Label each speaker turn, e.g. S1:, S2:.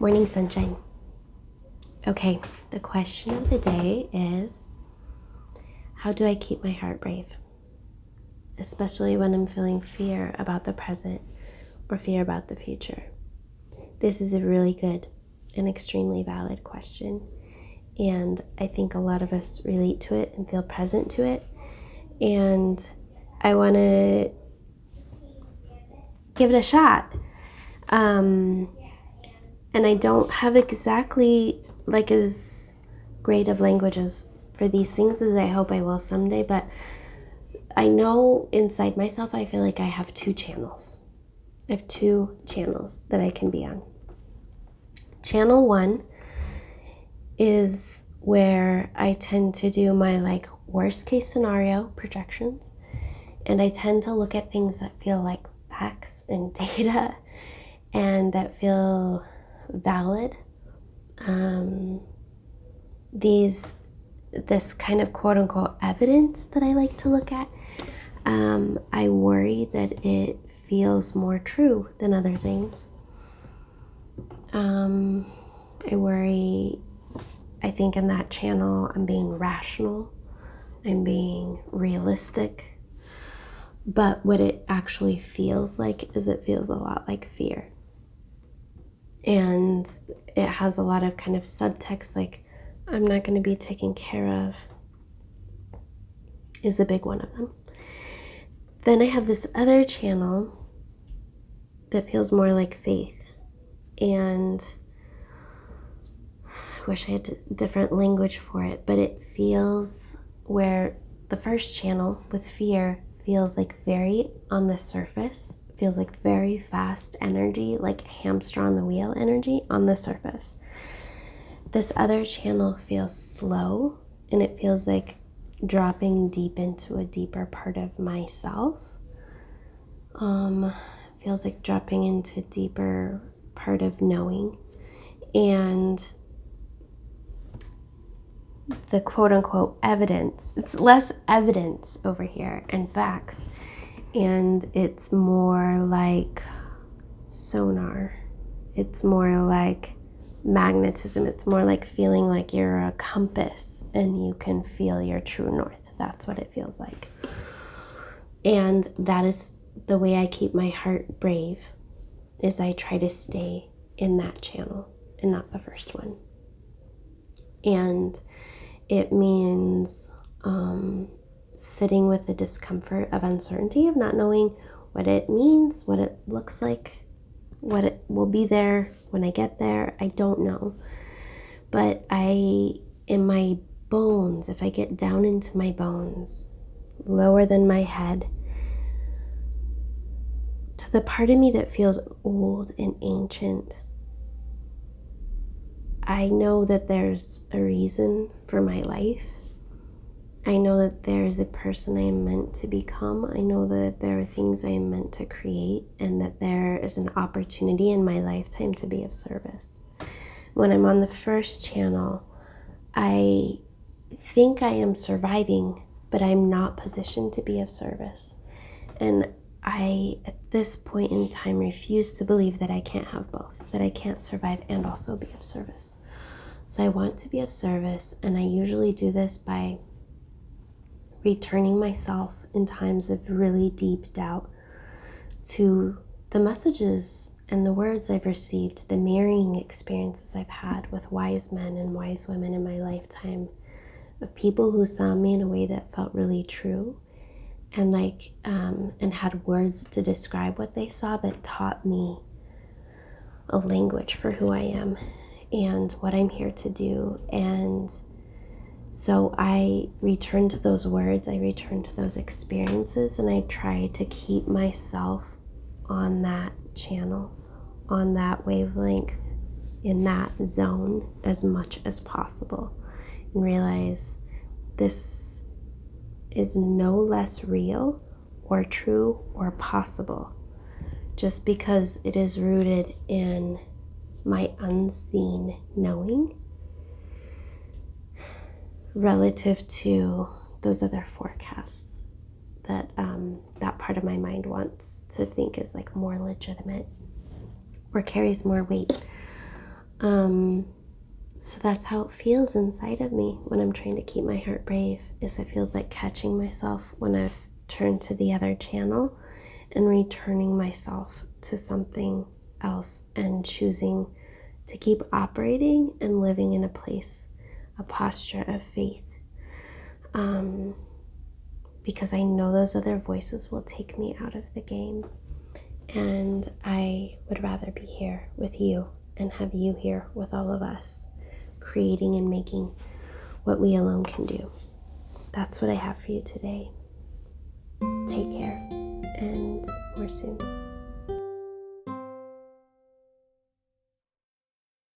S1: Morning sunshine. Okay, the question of the day is, how do I keep my heart brave? Especially when I'm feeling fear about the present or fear about the future. This is a really good and extremely valid question. And I think a lot of us relate to it and feel present to it. And I want to give it a shot. And I don't have exactly as great of languages for these things as I hope I will someday, but I know inside myself I feel like I have two channels. I have two channels that I can be on. Channel one is where I tend to do my worst case scenario projections, and I tend to look at things that feel like facts and data and that feel valid. This kind of quote unquote evidence that I like to look at, I worry that it feels more true than other things. I think in that channel I'm being rational, I'm being realistic, but what it actually feels like is it feels a lot like fear. And it has a lot of kind of subtext, like I'm not going to be taken care of is a big one of them. Then I have this other channel that feels more like faith. And I wish I had different language for it, but it feels where the first channel with fear feels like very on the surface, feels like very fast energy, like hamster on the wheel energy on the surface. This other channel feels slow, and it feels like dropping deep into a deeper part of myself. Feels like dropping into a deeper part of knowing. And the quote unquote evidence, it's less evidence over here and facts, and it's more like sonar. It's more like magnetism. It's more like feeling like you're a compass and you can feel your true north. That's what it feels like. And that is the way I keep my heart brave, is I try to stay in that channel and not the first one. And it means sitting with the discomfort of uncertainty, of not knowing what it means, what it looks like, what it will be there when I get there. I don't know. But in my bones, if I get down into my bones, lower than my head, to the part of me that feels old and ancient, I know that there's a reason for my life. I know that there's a person I am meant to become. I know that there are things I am meant to create, and that there is an opportunity in my lifetime to be of service. When I'm on the first channel, I think I am surviving, but I'm not positioned to be of service. And I, at this point in time, refuse to believe that I can't have both, that I can't survive and also be of service. So I want to be of service, and I usually do this by returning myself in times of really deep doubt to the messages and the words I've received, the mirroring experiences I've had with wise men and wise women in my lifetime, of people who saw me in a way that felt really true, and and had words to describe what they saw that taught me a language for who I am and what I'm here to do. And so I return to those words, I return to those experiences, and I try to keep myself on that channel, on that wavelength, in that zone as much as possible, and realize this is no less real or true or possible just because it is rooted in my unseen knowing relative to those other forecasts that that part of my mind wants to think is more legitimate or carries more weight. So that's how it feels inside of me when I'm trying to keep my heart brave, is it feels like catching myself when I've turned to the other channel and returning myself to something else and choosing to keep operating and living in a place, a posture of faith. Because I know those other voices will take me out of the game. And I would rather be here with you and have you here with all of us, creating and making what we alone can do. That's what I have for you today. Take care, and we're soon.